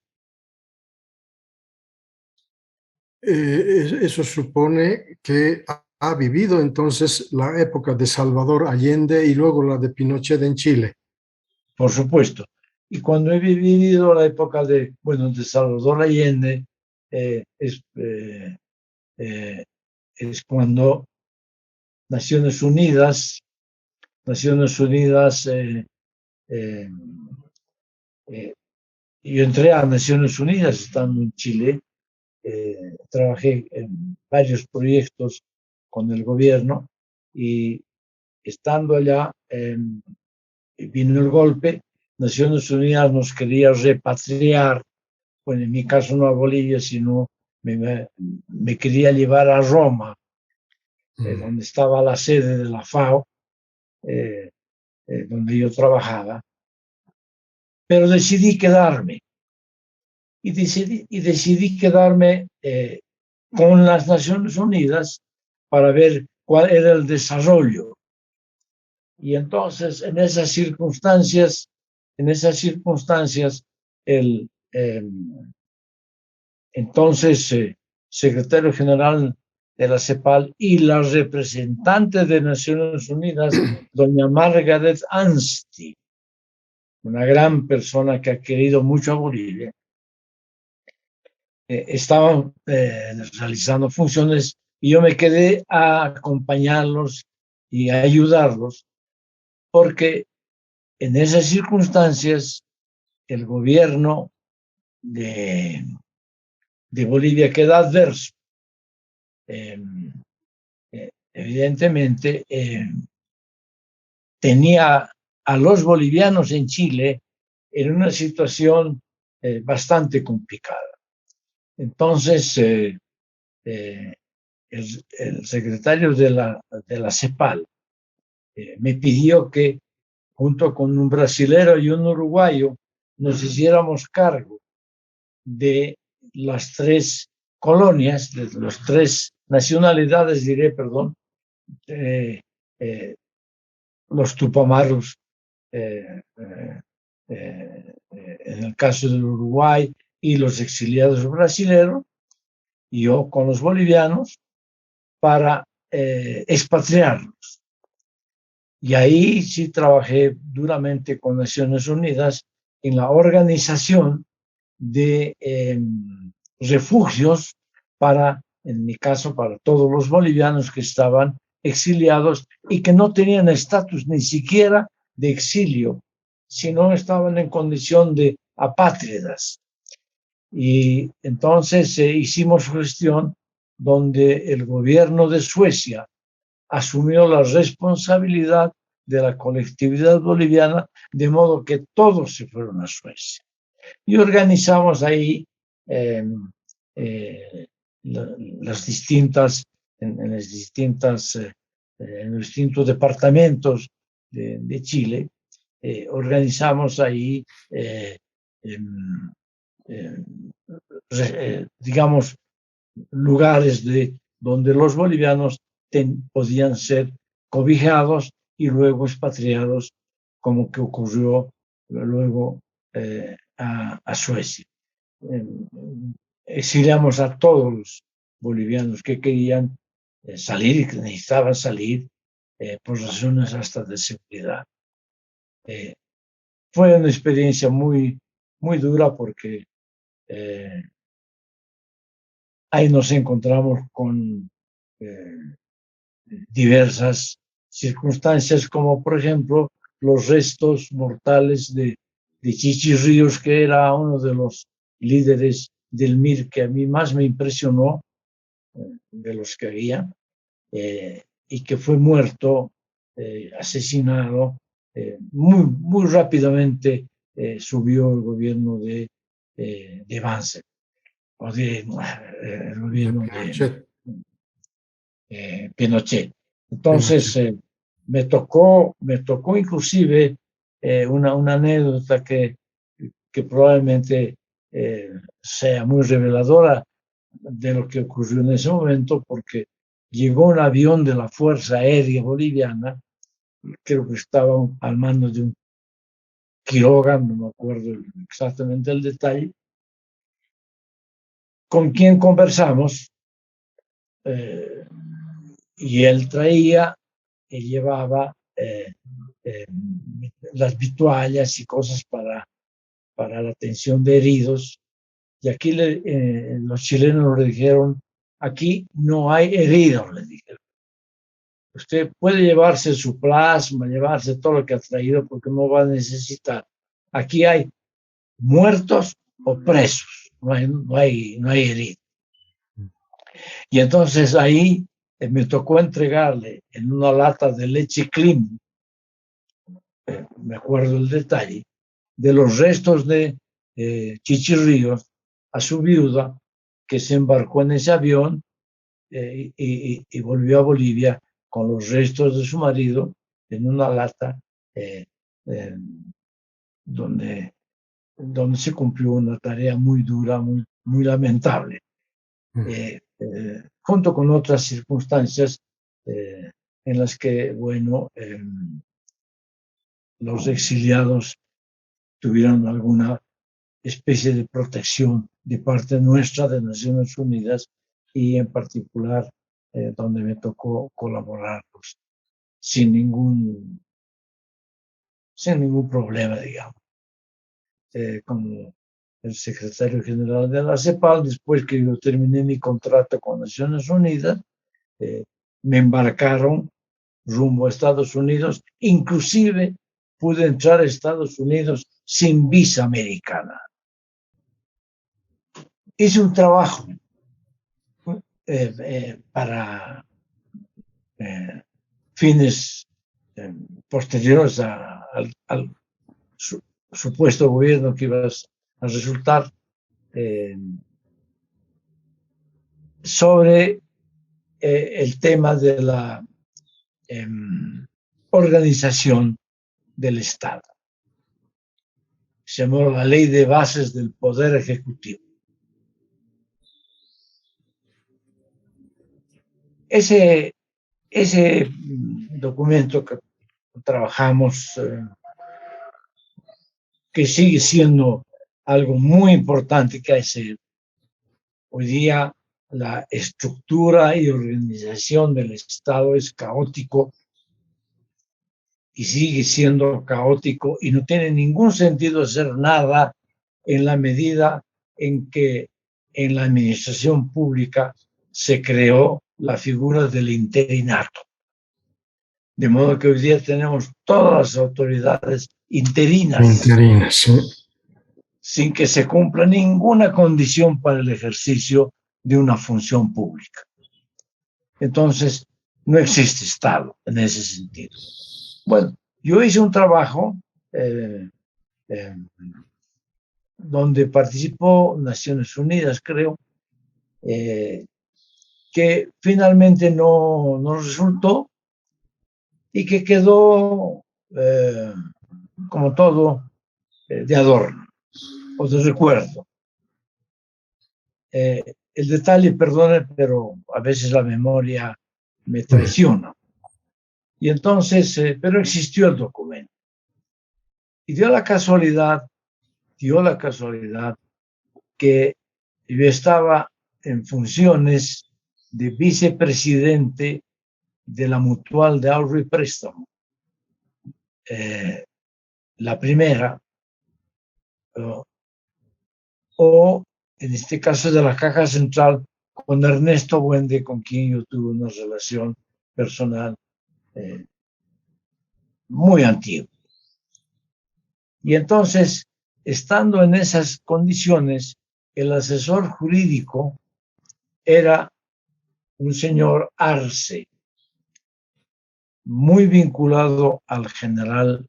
Eso supone que ha vivido entonces la época de Salvador Allende y luego la de Pinochet en Chile. Por supuesto. Y cuando he vivido la época de Salvador Allende, es cuando Naciones Unidas, yo entré a Naciones Unidas estando en Chile, trabajé en varios proyectos con el gobierno y estando allá vino el golpe, Naciones Unidas nos quería repatriar, bueno, en mi caso no a Bolivia, sino me quería llevar a Roma, donde estaba la sede de la FAO, donde yo trabajaba, pero decidí quedarme. Y decidí quedarme con las Naciones Unidas para ver cuál era el desarrollo. Y entonces, en esas circunstancias, el entonces secretario general de la CEPAL y la representante de Naciones Unidas, doña Margaret Anstey, una gran persona que ha querido mucho a Bolivia, estaban realizando funciones y yo me quedé a acompañarlos y a ayudarlos, porque en esas circunstancias el gobierno de Bolivia queda adverso. Evidentemente, tenía a los bolivianos en Chile en una situación bastante complicada. Entonces, el secretario de la CEPAL me pidió que junto con un brasilero y un uruguayo nos hiciéramos cargo de las tres colonias, de las tres nacionalidades, diré, perdón, los Tupamaros, en el caso del Uruguay, y los exiliados brasileños, y yo con los bolivianos, para expatriarlos. Y ahí sí trabajé duramente con Naciones Unidas en la organización de refugios para, en mi caso, para todos los bolivianos que estaban exiliados y que no tenían estatus ni siquiera de exilio, sino estaban en condición de apátridas. Y entonces hicimos gestión donde el gobierno de Suecia asumió la responsabilidad de la colectividad boliviana, de modo que todos se fueron a Suecia. Y organizamos ahí las distintas, en los distintos departamentos de Chile, organizamos ahí, digamos, lugares donde los bolivianos podían ser cobijados y luego expatriados, como que ocurrió luego a Suecia. Exiliamos a todos los bolivianos que querían salir y que necesitaban salir por razones hasta de seguridad. Fue una experiencia muy, muy dura porque ahí nos encontramos con diversas circunstancias, como por ejemplo los restos mortales de Chichi Ríos, que era uno de los líderes del MIR que a mí más me impresionó de los que había, y que fue muerto, asesinado, muy rápidamente subió el gobierno de Banzer. o del gobierno Pinochet. de Pinochet. Entonces, me tocó inclusive una anécdota que probablemente sea muy reveladora de lo que ocurrió en ese momento, porque llegó un avión de la Fuerza Aérea Boliviana, creo que estaba al mando de un Quiroga, no me acuerdo exactamente el detalle, con quien conversamos, y él llevaba las vituallas y cosas para la atención de heridos, y aquí los chilenos le dijeron, aquí no hay heridos, le dijeron. Usted puede llevarse su plasma, llevarse todo lo que ha traído, porque no va a necesitar. Aquí hay muertos o presos, no hay heridos. Y entonces ahí me tocó entregarle en una lata de leche Clean, me acuerdo el detalle, de los restos de Chichirríos a su viuda, que se embarcó en ese avión y volvió a Bolivia con los restos de su marido en una lata donde se cumplió una tarea muy dura, muy lamentable, junto con otras circunstancias en las que, bueno, los exiliados tuvieron alguna especie de protección de parte nuestra, de Naciones Unidas, y en particular donde me tocó colaborar, pues, sin ningún problema, digamos, como el secretario general de la CEPAL. Después que yo terminé mi contrato con Naciones Unidas, me embarcaron rumbo a Estados Unidos, inclusive pude entrar a Estados Unidos sin visa americana. Hice un trabajo para fines posteriores al supuesto gobierno que iba a resultar, sobre el tema de la organización del Estado. Se llamó la Ley de Bases del Poder Ejecutivo. Ese documento que trabajamos, que sigue siendo algo muy importante que hacer hoy día, la estructura y organización del Estado es caótico y sigue siendo caótico, y no tiene ningún sentido hacer nada en la medida en que en la administración pública se creó la figura del interinato. De modo que hoy día tenemos todas las autoridades interinas, sí, sin que se cumpla ninguna condición para el ejercicio de una función pública. Entonces, no existe Estado en ese sentido. Bueno, yo hice un trabajo donde participó Naciones Unidas, creo, que finalmente no resultó, y que quedó, como todo, de adorno o de recuerdo. El detalle, perdone, pero a veces la memoria me traiciona. Y entonces, pero existió el documento. Y dio la casualidad que yo estaba en funciones de vicepresidente de la Mutual de Ahorro y Préstamo. La primera, o en este caso de la Caja Central, con Ernesto Buende, con quien yo tuve una relación personal muy antigua. Y entonces, estando en esas condiciones, el asesor jurídico era un señor Arce, muy vinculado al general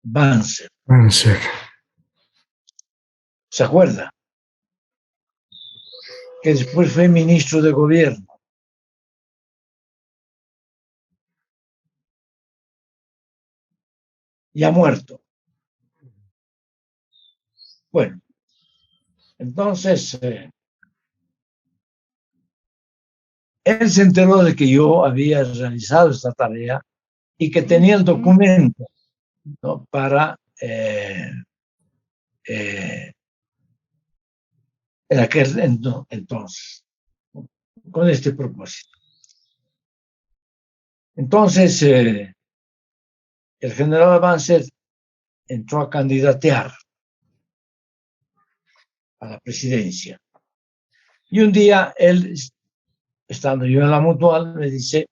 Banzer. Banzer. ¿Se acuerda? que después fue ministro de gobierno. Ya muerto. Bueno, entonces él se enteró de que yo había realizado esta tarea y que tenía el documento, ¿no?, para en aquel entonces, con este propósito. Entonces, el general Banzer entró a candidatear a la presidencia. Y un día él, estando yo en la Mutual, me dice: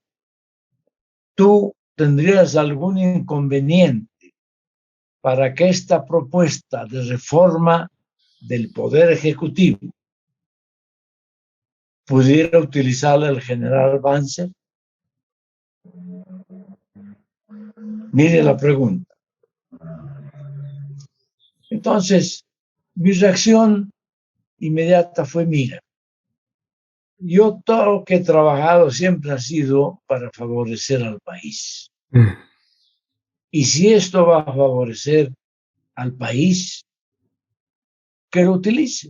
¿tú tendrías algún inconveniente para que esta propuesta de reforma del Poder Ejecutivo pudiera utilizarla el general Banzer? Mire la pregunta. Entonces, mi reacción inmediata fue: mira, yo todo lo que he trabajado siempre ha sido para favorecer al país. Y si esto va a favorecer al país, que lo utilice.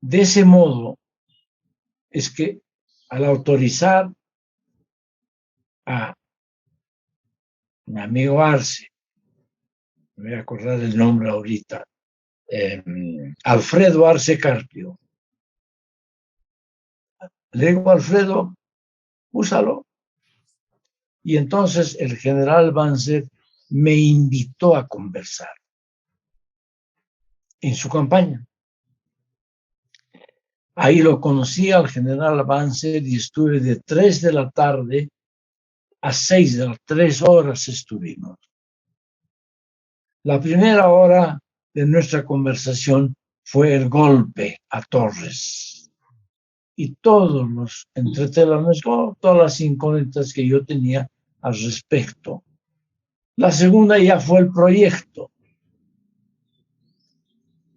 De ese modo es que al autorizar a mi amigo Arce, me voy a acordar el nombre ahorita, Alfredo Arce Carpio, le digo: Alfredo, úsalo. Y entonces el general Banzer me invitó a conversar en su campaña. Ahí lo conocí al general Banzer y estuve de 3 de la tarde a 6 de las 3 horas estuvimos. La primera hora de nuestra conversación fue el golpe a Torres y todos los entretelones, todas las incógnitas que yo tenía al respecto. La segunda ya fue el proyecto.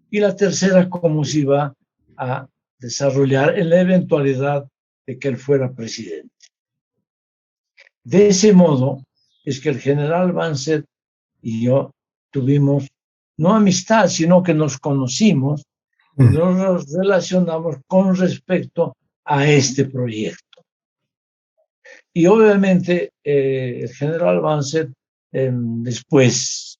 Y la tercera, cómo se iba a desarrollar en la eventualidad de que él fuera presidente. De ese modo es que el general Banzer y yo tuvimos no amistad, sino que nos conocimos y nos relacionamos con respecto a este proyecto. Y obviamente el general Banzer después,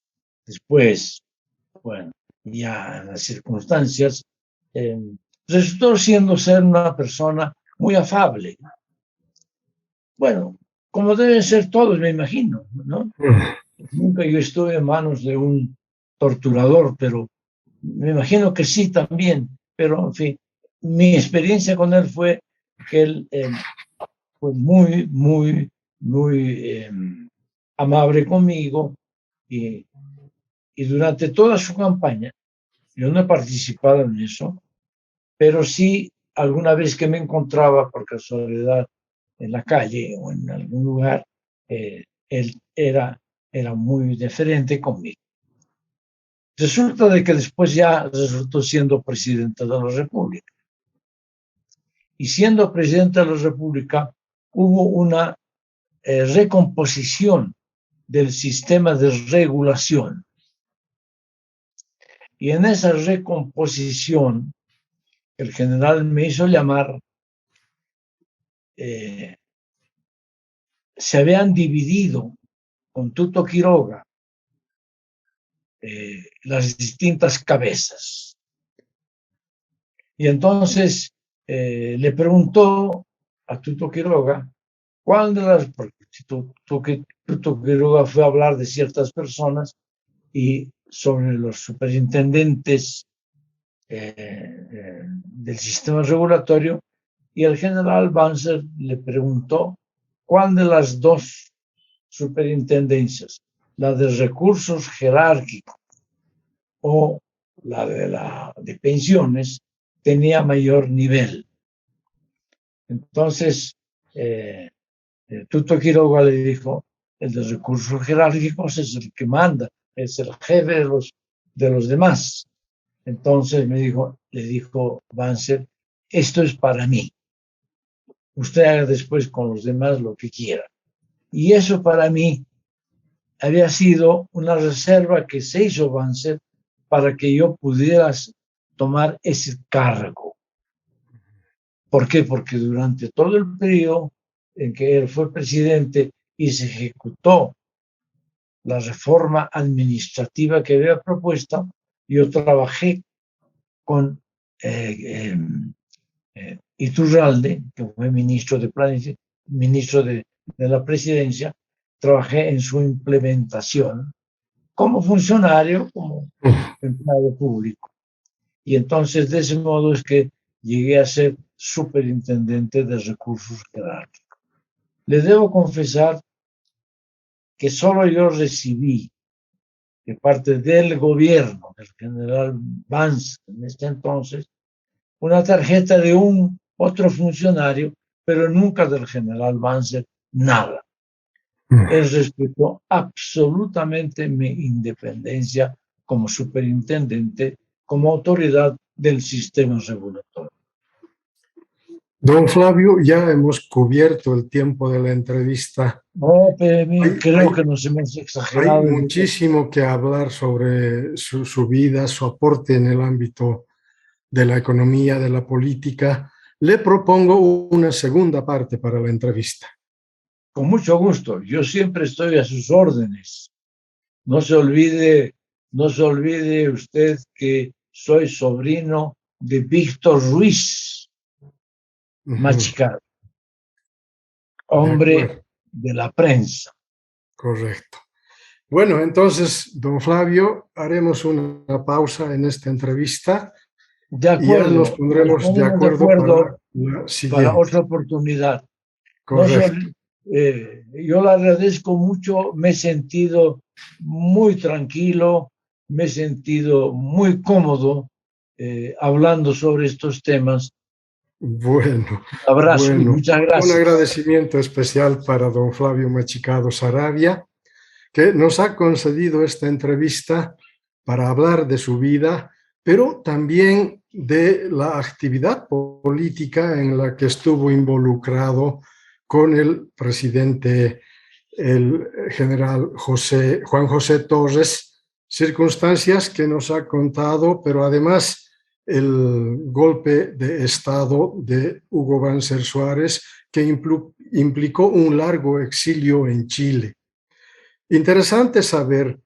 bueno, ya en las circunstancias, resultó ser una persona muy afable. Bueno, como deben ser todos, me imagino, ¿no? Nunca yo estuve en manos de un torturador, pero me imagino que sí también. Pero, en fin, mi experiencia con él fue que él fue muy amable conmigo y durante toda su campaña, yo no he participado en eso, pero sí alguna vez que me encontraba por casualidad en la calle o en algún lugar, él era muy deferente conmigo. Resulta de que después ya resultó siendo presidente de la República. Y siendo presidente de la República, hubo una recomposición del sistema de regulación. Y en esa recomposición, el general me hizo llamar, se habían dividido con Tuto Quiroga las distintas cabezas. Y entonces le preguntó a Tuto Quiroga cuál de las, porque Tuto Quiroga fue a hablar de ciertas personas y sobre los superintendentes del sistema regulatorio, y el general Banzer le preguntó cuál de las dos superintendencias, la de recursos jerárquicos o la de pensiones, tenía mayor nivel. Entonces, Tuto Quiroga le dijo: el de recursos jerárquicos es el que manda, es el jefe de los demás. Entonces me dijo: le dijo Banzer, esto es para mí. Usted haga después con los demás lo que quiera. Y eso para mí había sido una reserva que se hizo Banzer para que yo pudiera tomar ese cargo. ¿Por qué? Porque durante todo el periodo en que él fue presidente y se ejecutó la reforma administrativa que había propuesto, yo trabajé con Iturralde, que fue ministro de la presidencia, trabajé en su implementación como funcionario, como empleado público. Y entonces de ese modo es que llegué a ser superintendente de recursos jerárquicos. Les debo confesar que solo yo recibí de parte del gobierno, del general Banzer en este entonces, una tarjeta de un otro funcionario, pero nunca del general Banzer, nada. Él respetó absolutamente mi independencia como superintendente, como autoridad del sistema regulatorio. Don Flavio, ya hemos cubierto el tiempo de la entrevista. No, creo que nos hemos exagerado. Hay muchísimo que hablar sobre su vida, su aporte en el ámbito de la economía, de la política. Le propongo una segunda parte para la entrevista. Con mucho gusto. Yo siempre estoy a sus órdenes. No se olvide usted que soy sobrino de Víctor Ruiz Machicado, hombre de la prensa. Correcto. Bueno, entonces, don Flavio, haremos una pausa en esta entrevista. De acuerdo. Y ya nos pondremos de acuerdo para la siguiente. Para otra oportunidad. Correcto. Yo le agradezco mucho, me he sentido muy tranquilo, me he sentido muy cómodo hablando sobre estos temas. Bueno, un abrazo y muchas gracias. Un agradecimiento especial para don Flavio Machicado Saravia, que nos ha concedido esta entrevista para hablar de su vida, pero también de la actividad política en la que estuvo involucrado con el presidente, el general Juan José Torres, circunstancias que nos ha contado, pero además el golpe de Estado de Hugo Banzer Suárez, que implicó un largo exilio en Chile. Interesante saber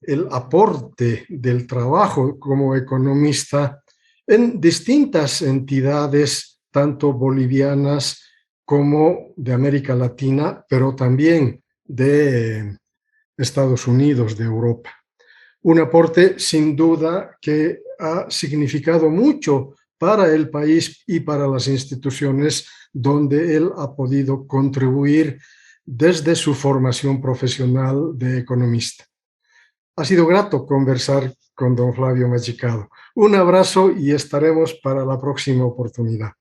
el aporte del trabajo como economista en distintas entidades, tanto bolivianas como de América Latina, pero también de Estados Unidos, de Europa. Un aporte sin duda que ha significado mucho para el país y para las instituciones donde él ha podido contribuir desde su formación profesional de economista. Ha sido grato conversar con don Flavio Machicado. Un abrazo y estaremos para la próxima oportunidad.